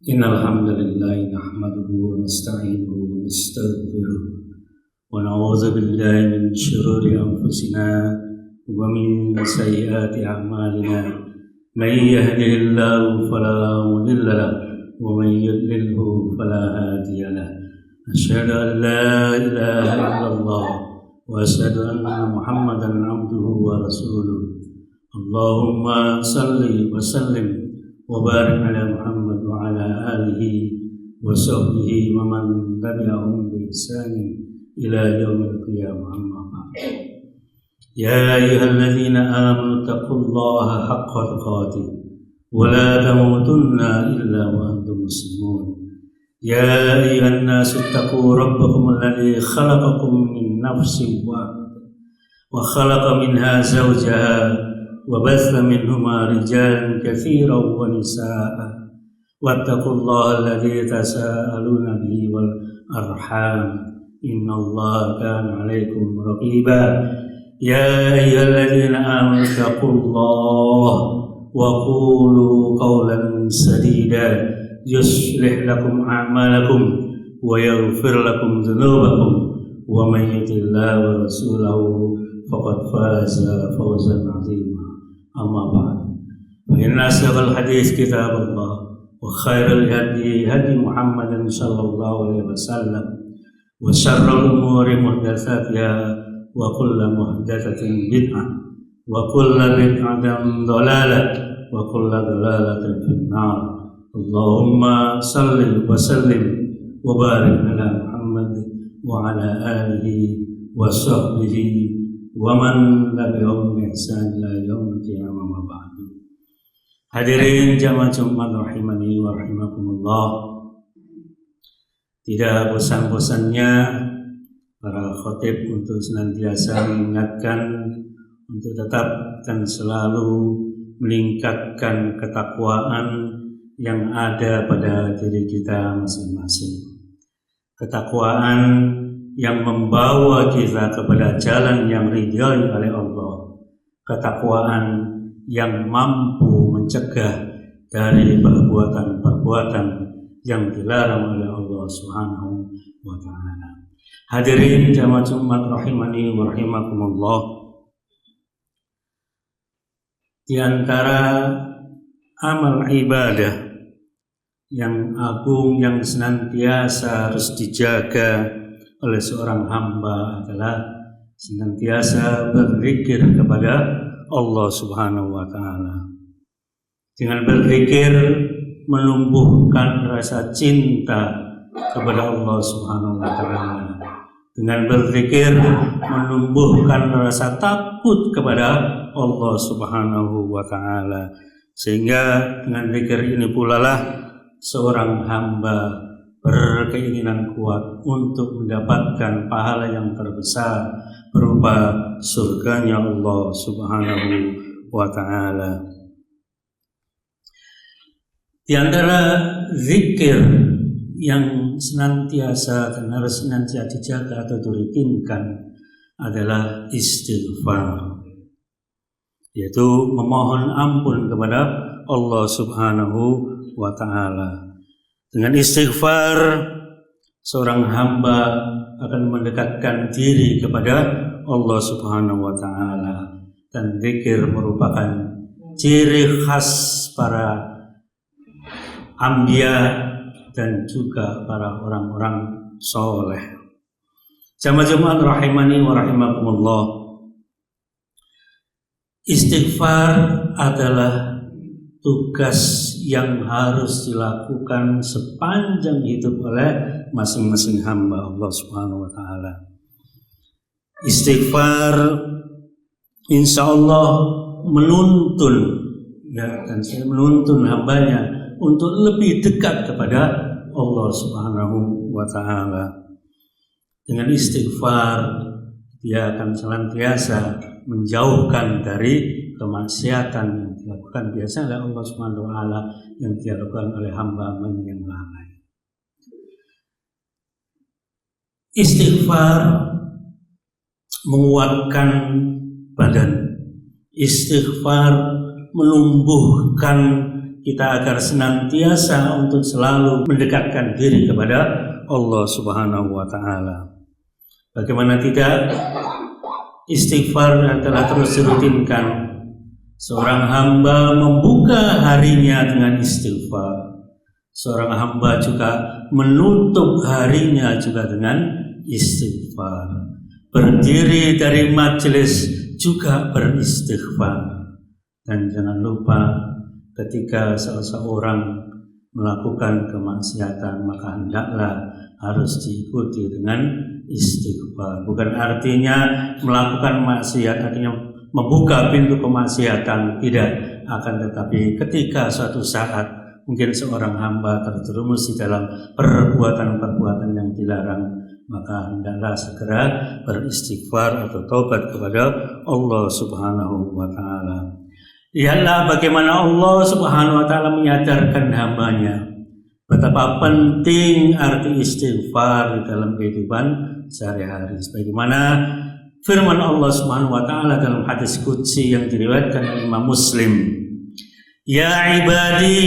إن الحمد لله نحمده ونستعينه ونستغفره ونعوذ بالله من شرور أنفسنا ومن سيئات أعمالنا من يهده الله فلا مضل له ومن يضلله فلا هادي له أشهد أن لا إله إلا الله وأشهد أن محمدا عبده ورسوله اللهم صل وسلم وبارك على محمد وعلى آله وصحبه ومن تبعهم بإحسان إلى يوم القيامة أما بعد يا أيها الذين آمنوا اتقوا الله حق تقاته ولا تموتن إلا وأنتم مسلمون يا أيها الناس اتقوا ربكم الذي خلقكم من نفس واحدة وخلق منها زوجها وبث منهما رجالا كثيرا ونساء واتقوا الله الذي تساءلون به والأرحام إن الله كان عليكم رقيبا يا أيها الذين آمنوا اتقوا الله وقولوا قولا سديدا يصلح لكم أعمالكم ويغفر لكم ذنوبكم ومن يطع الله ورسوله فقد فاز فوزا عظيما أما بعد فإن أصدق الحديث كتاب الله وخير الهدي هدي محمد صلى الله عليه وسلم وشر الأمور محدثاتها وكل محدثة بدعة وكل بدعة ضلالة وكل ضلالة في النار اللهم صل وسلم وبارك على محمد وعلى آله وصحبه ومن tabi'ahum bi ihsan ila yaumil qiyamah ma ba'du. Hadirin jamaah Jumat rahimani wa rahimakumullah. Tidak bosan-bosannya para khatib untuk senantiasa mengingatkan untuk tetap dan selalu meningkatkan ketakwaan yang ada pada diri kita masing-masing. Ketakwaan yang membawa kita kepada jalan yang ridhoi oleh Allah, ketakwaan yang mampu mencegah dari perbuatan-perbuatan yang dilarang oleh Allah Subhanahu wa taala. Hadirin jamaah Jumat rahimani wa rahimakumullah. Di antara amal ibadah yang agung yang senantiasa harus dijaga oleh seorang hamba adalah senantiasa berzikir kepada Allah Subhanahu wa taala. Dengan berzikir menumbuhkan rasa cinta kepada Allah Subhanahu wa taala. Dengan berzikir menumbuhkan rasa takut kepada Allah Subhanahu wa taala. Sehingga dengan zikir ini pula lah seorang hamba berkeinginan kuat untuk mendapatkan pahala yang terbesar berupa surganya Allah Subhanahu wa taala. Di antara zikir yang senantiasa dan harus senantiasa dijaga atau dirutinkan adalah istighfar, yaitu memohon ampun kepada Allah Subhanahu wa taala. Dengan istighfar, seorang hamba akan mendekatkan diri kepada Allah Subhanahu wa taala, dan zikir merupakan ciri khas para anbiya dan juga para orang-orang soleh. Jamaah Jumat rahimani wa rahimakumullah. Istighfar adalah tugas yang harus dilakukan sepanjang hidup oleh masing-masing hamba Allah Subhanahu wa taala. Istighfar insyaallah menuntun dan saya menuntun hambanya untuk lebih dekat kepada Allah Subhanahu wa taala. Dengan istighfar dia akan senantiasa menjauhkan dari kemaksiatan yang dilakukan biasa oleh Allah Subhanahu wa taala yang dilakukan oleh hamba-hambanya yang lain. Istighfar menguatkan badan. Istighfar menumbuhkan kita agar senantiasa untuk selalu mendekatkan diri kepada Allah Subhanahu wa taala. Bagaimana tidak, istighfar yang telah terus dirutinkan. Seorang hamba membuka harinya dengan istighfar. Seorang hamba juga menutup harinya juga dengan istighfar. Berdiri dari majelis juga beristighfar. Dan jangan lupa, ketika seseorang melakukan kemaksiatan, maka hendaklah harus diikuti dengan istighfar. Bukan artinya melakukan maksiat artinya membuka pintu kemaksiatan, tidak. Akan tetapi ketika suatu saat mungkin seorang hamba terjerumus di dalam perbuatan-perbuatan yang dilarang, maka hendaklah segera beristighfar atau taubat kepada Allah Subhanahu wa taala. Lihatlah bagaimana Allah Subhanahu wa taala menyadarkan hambanya betapa penting arti istighfar di dalam kehidupan sehari-hari. Sebagaimana firman Allah Subhanahu wa taala dalam hadis qudsi yang diriwayatkan oleh Imam Muslim, "Ya ibadi,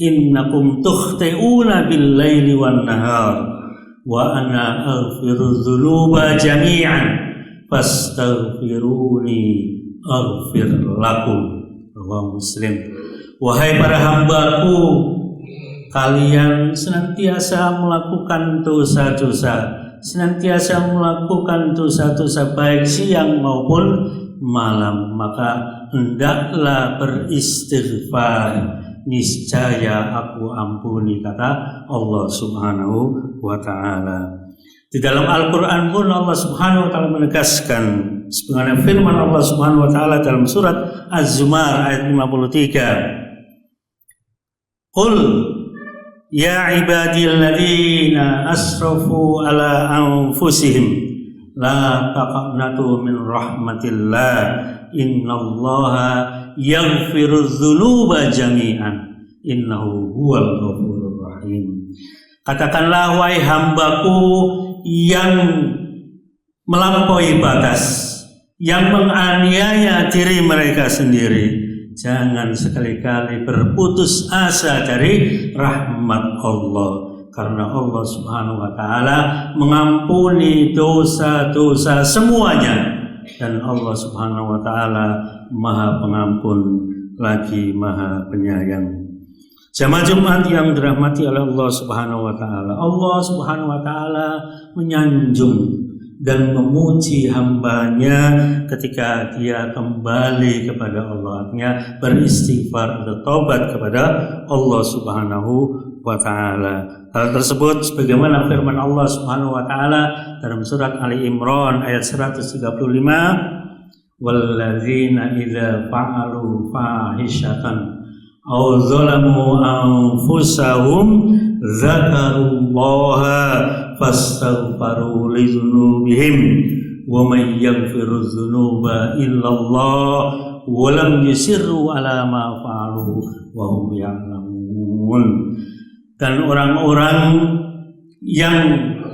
innakum tukhti'una bil-laili wan-nahar wa ana aghfiru dzunuba jami'an fastaghfiruni aghfir lakum." Rawahu Muslim. Wahai para hambaku, kalian senantiasa melakukan dosa-dosa, senantiasa melakukan dosa-dosa baik siang maupun malam, maka hendaklah beristighfar, niscaya aku ampuni, kata Allah Subhanahu wa taala. Di dalam Al-Qur'an pun Allah Subhanahu wa taala menegaskan sebagaimana firman Allah Subhanahu wa taala dalam surat Az-Zumar ayat 53. Qul ya ibadilladzina asrafu ala anfusihim la taqnatu min rahmatillah innallaha yaghfirudz dzunuba jami'an innahu huwal ghafurur rahim. Katakanlah, wahai hambaku yang melampaui batas, yang menganiaya diri mereka sendiri, jangan sekali-kali berputus asa dari rahmat Allah, karena Allah Subhanahu wa taala mengampuni dosa-dosa semuanya, dan Allah Subhanahu wa taala Maha Pengampun lagi Maha Penyayang. Jamaah Jumat yang dirahmati oleh Allah Subhanahu wa taala, Allah Subhanahu wa taala menyanjung dan memuji hambanya ketika dia kembali kepada Allah, artinya beristighfar atau taubat kepada Allah Subhanahu wa taala. Hal tersebut sebagaimana firman Allah Subhanahu wa taala dalam surat Ali Imran ayat 135, "Walladzina idza fa'alu fahishatan aw zalamu anfusahum dzakarullaha fastaghfaru lidzunubihim wa may yaghfirudz dzunuba illallah wa lam yusirru ala ma fa'alu wa hum ya'lamun." Dan orang-orang yang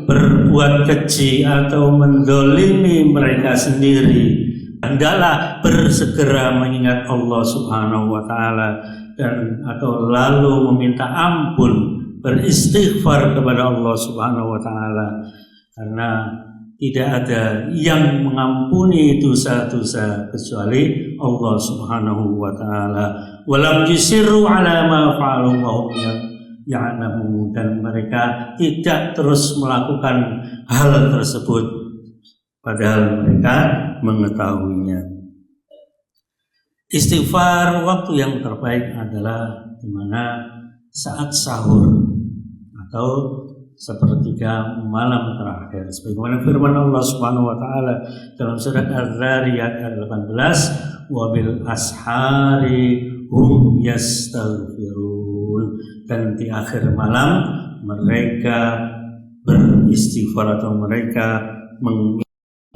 berbuat keji atau mendolimi mereka sendiri hendaklah bersegera mengingat Allah Subhanahu wa taala dan atau lalu meminta ampun, beristighfar kepada Allah Subhanahu wa taala, karena tidak ada yang mengampuni dosa-dosa kecuali Allah Subhanahu wa taala. Walam yusirru ala ma fa'alu wa hum ya'lamun, dan mereka tidak terus melakukan hal tersebut padahal mereka mengetahuinya. Istighfar waktu yang terbaik adalah di mana saat sahur atau sepertiga malam terakhir, sebagaimana firman Allah Subhanahu wa taala dalam surat Az-Zariyat ayat 18, "Wa bil ashari hum yastaghfirun." Dan di akhir malam mereka beristighfar atau mereka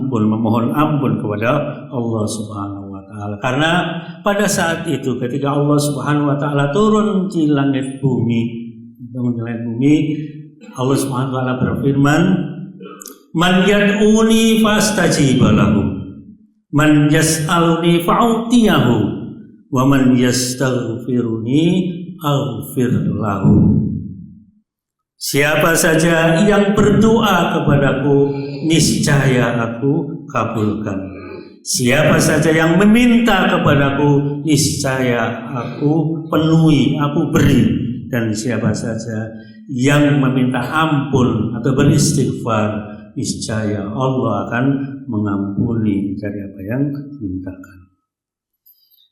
memohon ampun kepada Allah Subhanahu wa taala. Karena pada saat itu ketika Allah Subhanahu wa taala turun di langit bumi, Allah Subhanahu wa taala berfirman, "Man yad'uni fastajib lahu, man yas'aluni fa'utiyahu, wa man yastaghfiruni aghfir lahu. Siapa saja yang berdoa kepadaku, niscaya aku kabulkan. Siapa saja yang meminta kepadaku, niscaya aku penuhi, aku beri. Dan siapa saja yang meminta ampun atau beristighfar, niscaya Allah akan mengampuni dari apa yang dimintakan.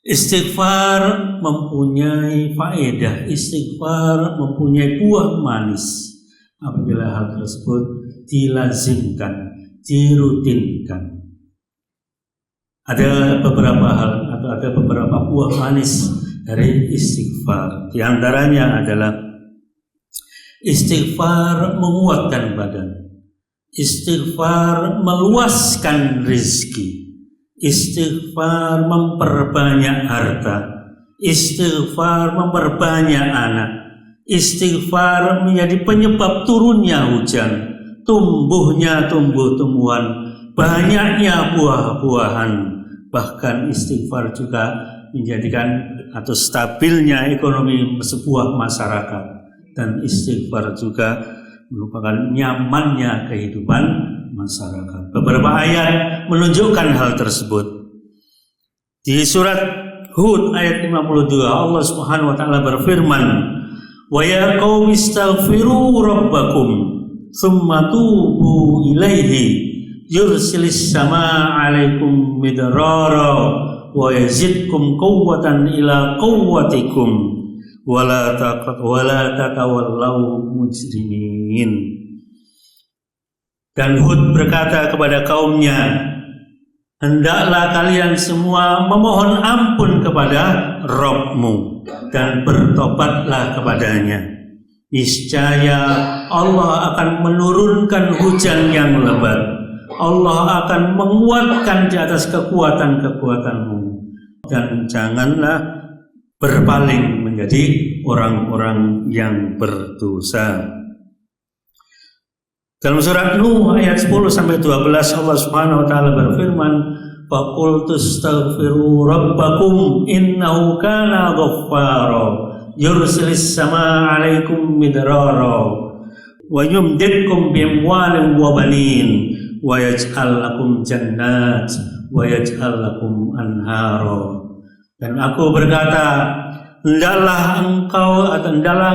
Istighfar mempunyai faedah, istighfar mempunyai buah manis apabila hal tersebut dilazimkan, dirutinkan. Ada beberapa hal atau ada beberapa buah manis dari istighfar. Di antaranya adalah istighfar menguatkan badan, istighfar meluaskan rezeki, istighfar memperbanyak harta, istighfar memperbanyak anak, istighfar menjadi penyebab turunnya hujan, tumbuhnya tumbuh-tumbuhan, banyaknya buah-buahan. Bahkan istighfar juga menjadikan atau stabilnya ekonomi sebuah masyarakat, dan istighfar juga merupakan nyamannya kehidupan masyarakat. Beberapa ayat menunjukkan hal tersebut. Di surat Hud ayat 52 Allah Subhanahu wa taala berfirman, "Wa ya qaumi istaghfiru rabbakum tsumma tubu ilaihi yursilis samaa 'alaikum midrara wa yazidkum quwwatan ila quwwatikum wa la tatawallaw mujrimin." Dan Hud berkata kepada kaumnya, "Hendaklah kalian semua memohon ampun kepada Rabb-mu dan bertobatlah kepadanya. Niscaya Allah akan menurunkan hujan yang lebat. Allah akan menguatkan di atas kekuatan-kekuatanmu. Dan janganlah berpaling menjadi orang-orang yang berdosa." Dalam surat Nuh ayat 10 sampai 12 Allah Subhanahu wa taala berfirman, "Faqultu astaghfiru rabbakum innahu kana ghaffara yursilis samaa 'alaikum midrara wa yumdidkum bi amwalin wa banin wa yaj'al lakum jannat wa yaj'al lakum anhara." Dan aku berkata, hendaklah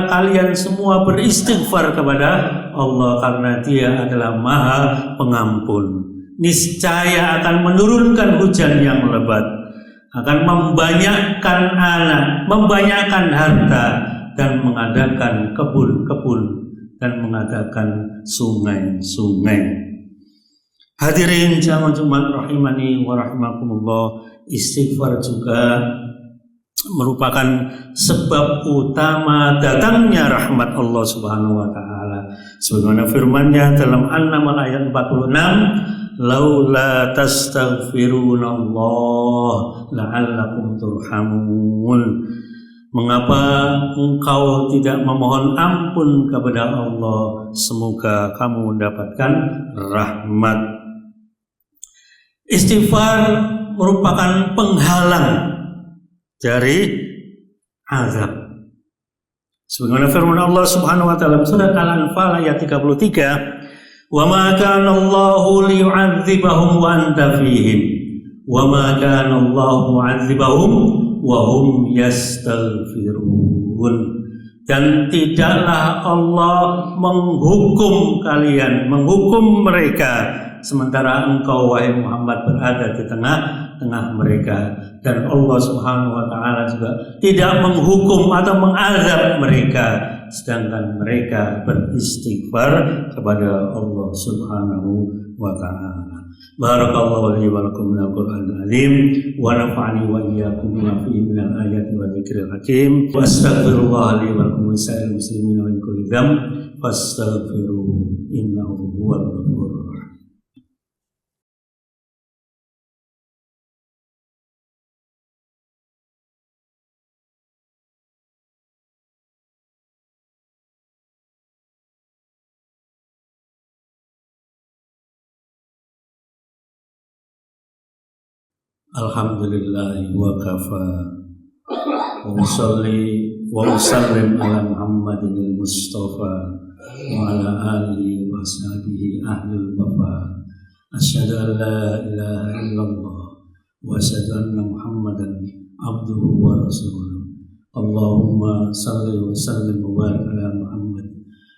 kalian semua beristighfar kepada Allah karena Dia adalah Maha Pengampun. Niscaya akan menurunkan hujan yang lebat, akan membanyakkan anak, membanyakkan harta, dan mengadakan kebun-kebun, dan mengadakan sungai-sungai. Hadirin jamaah Jumat rahimani wa rahimakumullah, istighfar juga merupakan sebab utama datangnya rahmat Allah Subhanahu wa taala. Sebagaimana firman-Nya dalam An-Naml ayat 46, "Laula tastaghfirunallah la'allakum turhamun." Mengapa engkau tidak memohon ampun kepada Allah, semoga kamu mendapatkan rahmat. Istighfar merupakan penghalang dari azab. Sebagaimana firman Allah Subhanahu wa taala surat Al-Anfal ayat 33, "Wa ma kana Allahu liyu'adzibahum wa anta fihim wa ma kana Allahu mu'adzibahum wa hum yastaghfirun." Dan tidaklah Allah menghukum kalian, menghukum mereka sementara engkau wahai Muhammad berada di tengah-tengah mereka. Dan Allah Subhanahu wa taala juga tidak menghukum atau mengazab mereka sedangkan mereka beristighfar kepada Allah Subhanahu wa taala. Barakallahu li wa lakum minal Qur'anil azim wa nafa'ani wa iyyakum bima fihi minal ayati wa dzikril hakim. Wa astaghfirullah li wa lakum wa lisa'il muslimin min kulli dzamb fastaghfiruhu innahu huwal ghafurur rahim. Alhamdulillah wa kafa wa usalli wa usallim ala Muhammadin al-Mustafa wa ala alihi wa ashabihi ahlul wafa. Asyhadu an la ilaha illallah wa asyhadu anna Muhammadan abduhu wa rasuluh. Allahumma salli wa sallim wa barik ala Muhammad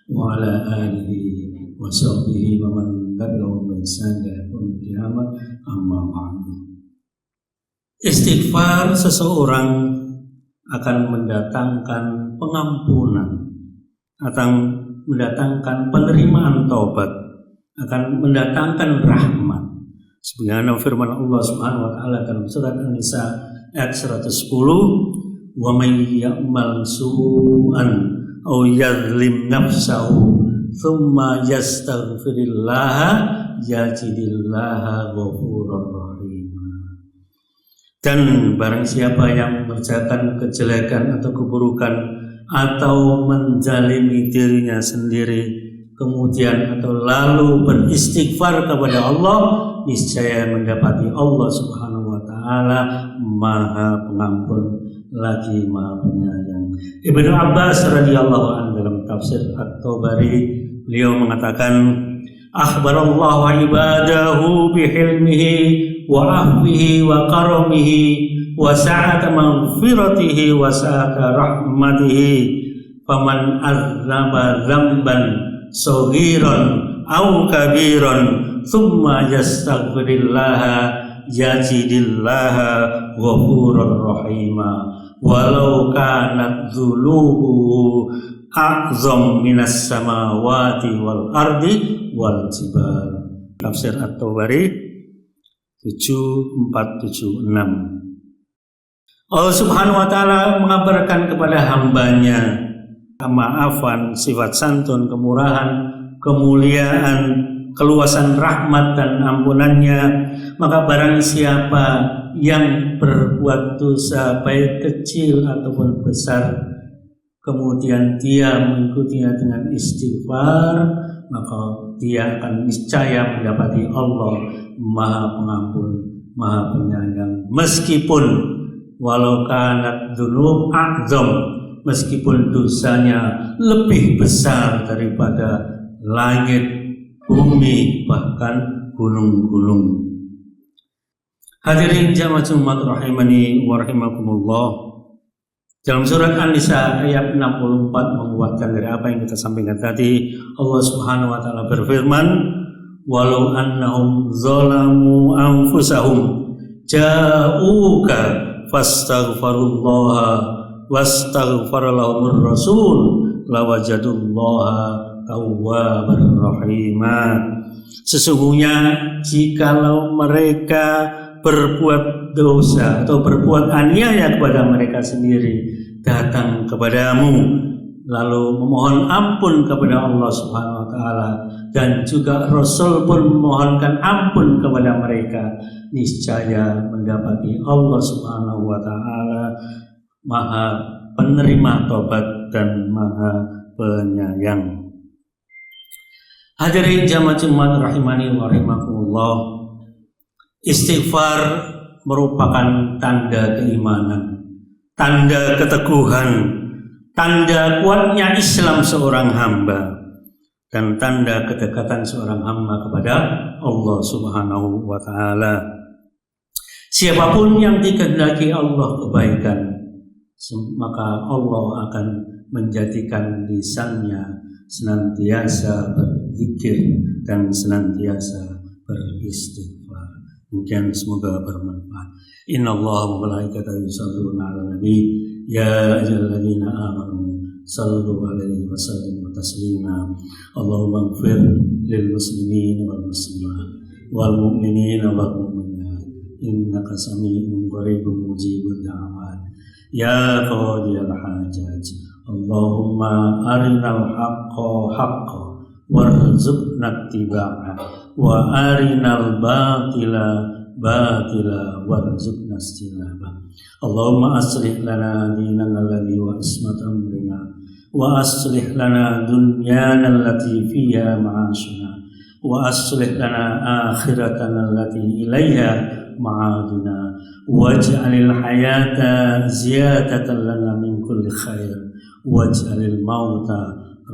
wa ala alihi wa sahbihi wa man tabi'ahum bi ihsan ila yaumil qiyamah. Amma ba'du. Istighfar seseorang akan mendatangkan pengampunan, akan mendatangkan penerimaan taubat, akan mendatangkan rahmat. Sebagaimana firman Allah Subhanahu wa taala dalam surat An-Nisa ayat 110, "Wa may ya'mal su'an aw yadhlim nafsahu thumma yastaghfirillaha yajidillaha ghafurur rahim." Dan barang siapa yang mengerjakan kejelekan atau keburukan atau menzalimi dirinya sendiri kemudian atau lalu beristighfar kepada Allah, niscaya mendapati Allah Subhanahu wa taala Maha Pengampun lagi Maha Penyayang. Ibnu Abbas radhiyallahu anhu dalam tafsir At-Tabari beliau mengatakan, akhbarallahu ibadahu bihilmihi wa afwihi wa karamihi wa sa'ata maghfiratihi wa sa'ata rahmatihi faman aznaba dzamban saghiran aw kabiran thumma yastaghfirillaha yajidillaha ghafurur rahima walau kanat dzunubuhu a'zam minas samawati wal ardi wal jibal. Tafsir At-Tabari 7476. Allah Subhanahu wa taala mengabarkan kepada hambanya kemaafan, sifat santun, kemurahan, kemuliaan, keluasan rahmat dan ampunannya. Maka barang siapa yang berbuat dosa baik kecil ataupun besar, kemudian dia mengikutinya dengan istighfar, maka dia akan niscaya mendapati Allah Maha Pengampun, Maha Penyayang. Meskipun walau kanat dzunub a'zam, meskipun dosanya lebih besar daripada langit, bumi, bahkan gunung-gunung. Hadirin jamaah Jumat rahimani wa rahimakumullah. Dalam surat An-Nisa ayat 64 menguatkan dari apa yang kita sampaikan tadi. Allah Subhanahu wa taala berfirman, walau annahum zalamu anfusahum ja'uka fastaghfirullaha wastaghfara lahumur rasul lawajadullaha tawwabar rahima. Sesungguhnya jikalau mereka berbuat dosa atau berbuat aniaya kepada mereka sendiri, datang kepadamu lalu memohon ampun kepada Allah Subhanahu wa taala, dan juga Rasul pun memohonkan ampun kepada mereka, niscaya mendapati Allah Subhanahu wa taala Maha penerima taubat dan Maha Penyayang. Hadirin jamaah Jumat rahimani wa rahimakumullah. Istighfar merupakan tanda keimanan, tanda keteguhan, tanda kuatnya Islam seorang hamba, dan tanda kedekatan seorang hamba kepada Allah Subhanahu wa taala. Siapapun yang dikehendaki Allah kebaikan, maka Allah akan menjadikan lisannya senantiasa berzikir dan senantiasa beristighfar. Mungkin semoga bermanfaat. Innallaha wa malaikatahu yusholluna 'alan nabi ya ayyuhalladzina amanu sallu 'alaihi wa sallimu taslima. Allahumma ighfir lil muslimin wal muslimat wal mu'minina wal mu'minat innaka samii'un qaribun mujibud da'awat ya qadiyal hajat. Allahumma arinal haqqa haqqan warzuqna ittiba'ah wa arinal batila batila warzuqna ijtinabah. Allahumma aslih lana dinana alladhi wa ismat amrina wa aslih lana dunyana allati fiha ma'ashuna wa aslih lana akhiratana allati ilaiha معادنا واجعل الحياة زيادة لنا من كل خير واجعل الموت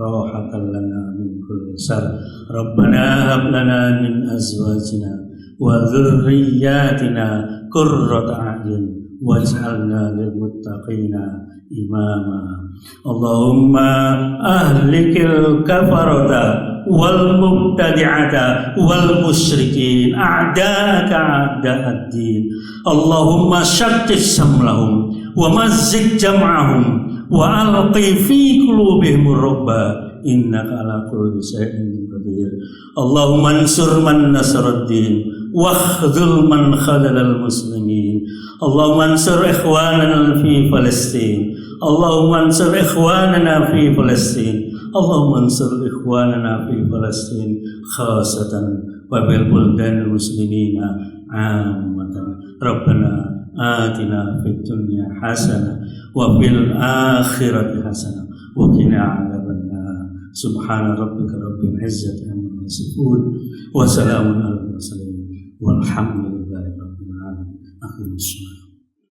راحة لنا من كل شر ربنا هب لنا من أزواجنا وذرياتنا قرة أعين واجعلنا للمتقين إماما اللهم أهلك الكفرة والمبتدعة والمشركين أعداءك أعداء الدين اللهم شتت شملهم ومزق جمعهم وألقي في قلوبهم الرعب إنك على كل شيء قدير اللهم انصر من نصر الدين واخذل من خذل المسلمين اللهم انصر إخواننا في فلسطين اللهم انصر إخواننا في فلسطين اللهم انصر إخواننا في فلسطين خاصة وبالبلدان المسلمين عامة ربنا آتنا في الدنيا حسنة وفي الآخرة حسنة وقنا عذاب النار سبحان ربك رب العزة عما يصفون وسلام على المرسلين والحمد لله رب العالمين. أقم الصلاة.